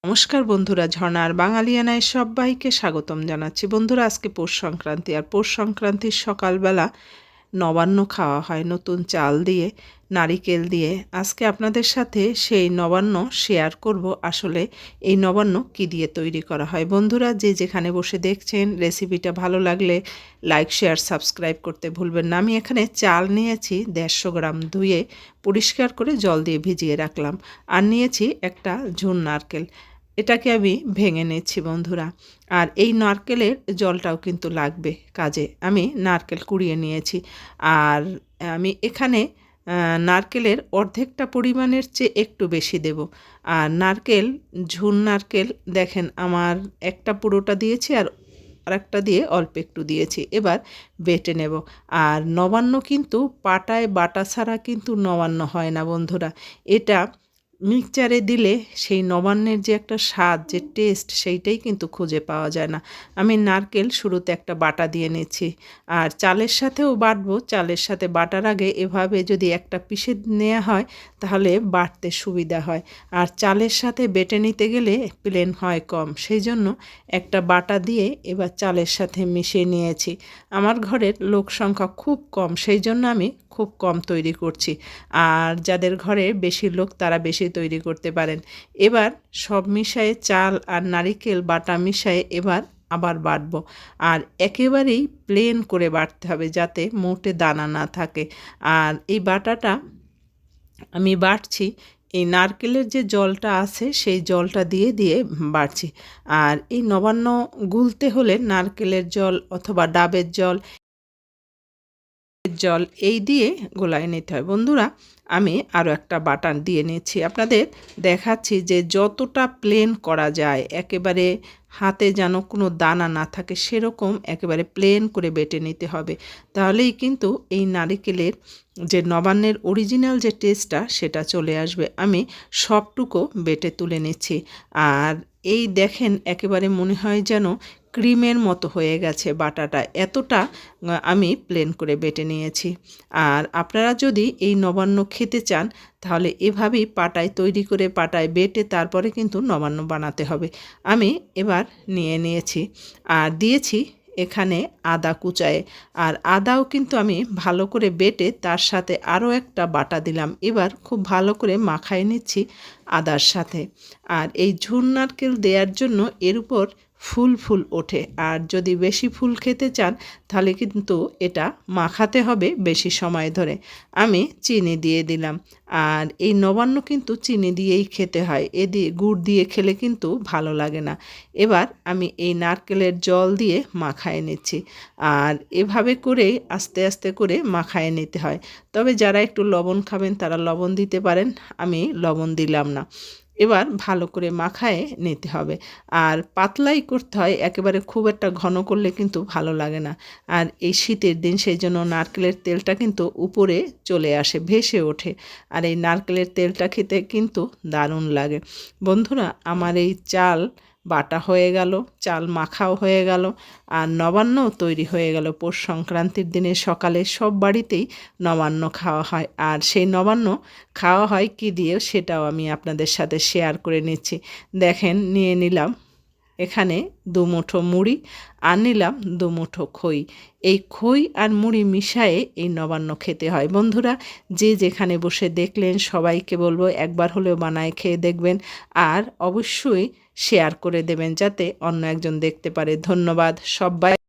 নমস্কার বন্ধুরা, ঝর্ণার বাঙালিয়ানায় সবাইকে স্বাগতম জানাচ্ছি। বন্ধুরা, আজকে পৌষ সংক্রান্তি, আর পৌষ সংক্রান্তির সকালবেলা নবান্ন খাওয়া হয় নতুন চাল দিয়ে, নারিকেল দিয়ে। আজকে আপনাদের সাথে সেই নবান্ন শেয়ার করব। আসলে এই নবান্ন কী দিয়ে তৈরি করা হয়। বন্ধুরা, যে যেখানে বসে দেখছেন, রেসিপিটা ভালো লাগলে লাইক, শেয়ার, সাবস্ক্রাইব করতে ভুলবেন না। আমি এখানে চাল নিয়েছি 150 গ্রাম, ধুয়ে পরিষ্কার করে জল দিয়ে ভিজিয়ে রাখলাম। আর নিয়েছি একটা ঝুন নারকেল, এটাকে আমি ভেঙে নিচ্ছি বন্ধুরা। আর এই নারকেলের জলটাও কিন্তু লাগবে কাজে। আমি নারকেল কুড়িয়ে নিয়েছি। আর আমি এখানে নারকেলের অর্ধেকটা পরিমাণের চেয়ে একটু বেশি দেব। আর নারকেল, ঝুন নারকেল দেখেন, আমার একটা পুরোটা দিয়েছি আর আরেকটা দিয়ে অল্প একটু দিয়েছি। এবার বেটে নেব। আর নবান্ন কিন্তু পাটায় বাটা ছাড়া কিন্তু নবান্ন হয় না বন্ধুরা। এটা মিক্সচারে দিলে সেই নবান্নের যে একটা স্বাদ, যে টেস্ট, সেইটাই কিন্তু খুঁজে পাওয়া যায় না। আমি নারকেল শুরুতে একটা বাটা দিয়ে নিচ্ছি। আর চালের সাথেও বাটবো। চালের সাথে বাটার আগে এভাবে যদি একটা পিষে নেওয়া হয় তাহলে বাটতে সুবিধা হয়। আর চালের সাথে বেটে নিতে গেলে প্লেন হয় কম, সেই জন্য একটা বাটা দিয়ে এবার চালের সাথে মিশিয়ে নিয়েছি। আমার ঘরের লোক সংখ্যা খুব কম, সেই জন্য আমি খুব কম তৈরি করছি। আর যাদের ঘরে বেশি লোক তারা বেশি তৈরি করতে পারেন। এবার সব মিশিয়ে চাল আর নারিকেল বাটা মিশিয়ে এবার আবার বাটবো। আর একেবারেই প্লেন করে বাটতে হবে যাতে মোটে দানা না থাকে। আর এই বাটাটা আমি বাটছি এই নারকেলের যে জলটা আছে সেই জলটা দিয়ে দিয়ে বাটছি। আর এই নবান্ন গুলতে হলে নারকেলের জল অথবা ডাবের জল এই দিয়ে গোলায় নিতে হয়। বন্ধুরা, আমি আরও একটা বাটান দিয়ে নিচ্ছি, আপনাদের দেখাচ্ছি যে যতটা প্লেন করা যায়, একেবারে হাতে যেন কোনো দানা না থাকে সেরকম একেবারে প্লেন করে বেটে নিতে হবে। তাহলেই কিন্তু এই নারিকেলের যে নবান্নের অরিজিনাল যে টেস্টটা সেটা চলে আসবে। আমি সবটুকু বেটে তুলে নিচ্ছি। আর এই দেখেন, একেবারে মনে হয় যেন ক্রিমের মতো হয়ে গেছে বাটাটা, এতটা আমি প্লেন করে বেটে নিয়েছি। আর আপনারা যদি এই নবান্ন খেতে চান তাহলে এভাবেই পাটায় তৈরি করে পাটায় বেটে তারপরে কিন্তু নবান্ন বানাতে হবে। আমি এবার নিয়ে নিয়েছি আর দিয়েছি এখানে আদা কুচায়ে। আর আদাও কিন্তু আমি ভালো করে বেটে তার সাথে আরও একটা বাটা দিলাম। এবার খুব ভালো করে মাখায় নিচ্ছি আদার সাথে। আর এই ঝুন নারকেল দেওয়ার জন্য এর উপর ফুল ফুল ওঠে। আর যদি বেশি ফুল খেতে চান তাহলে কিন্তু এটা মাখাতে হবে বেশি সময় ধরে। আমি চিনি দিয়ে দিলাম। আর এই নবান্ন কিন্তু চিনি দিয়েই খেতে হয়, এ দিয়ে গুড় দিয়ে খেলে কিন্তু ভালো লাগে না। এবার আমি এই নারকেলের জল দিয়ে মাখায় নিচ্ছি। আর এভাবে করে আস্তে আস্তে করে মাখায় নিতে হয়। তবে যারা একটু লবণ খাবেন তারা লবণ দিতে পারেন, আমি লবণ দিলাম না। এবার ভালো করে মাখায় নিতে হবে। আর পাতলাই করতে হয়, একেবারে খুব একটা ঘন করলে কিন্তু ভালো লাগে না। আর এই শীতের দিন সেই জন্য নারকেলের তেলটা কিন্তু উপরে চলে আসে, ভেসে ওঠে। আর এই নারকেলের তেলটা খেতে কিন্তু দারুণ লাগে। বন্ধুরা, আমার এই চাল বাটা হয়ে গেল, চাল মাখাও হয়ে গেল, আর নবান্নও তৈরি হয়ে গেল। পৌষ সংক্রান্তির দিনে সকালে সব বাড়িতেই নবান্ন খাওয়া হয়। আর সেই নবান্ন খাওয়া হয় কী দিয়ে সেটাও আমি আপনাদের সাথে শেয়ার করে নিচ্ছি। দেখেন, নিয়ে নিলাম এখানে 2 মুঠো মুড়ি, আর নিলাম 2 মুঠো খই। এই খই আর মুড়ি মিশায়ে এই নবান্ন খেতে হয়। বন্ধুরা, যে যেখানে বসে দেখলেন সবাইকে বলবো একবার হলেও বানায় খেয়ে দেখবেন। আর অবশ্যই শেয়ার করে দেবেন যাতে অন্য একজন দেখতে পারে। ধন্যবাদ সবাই।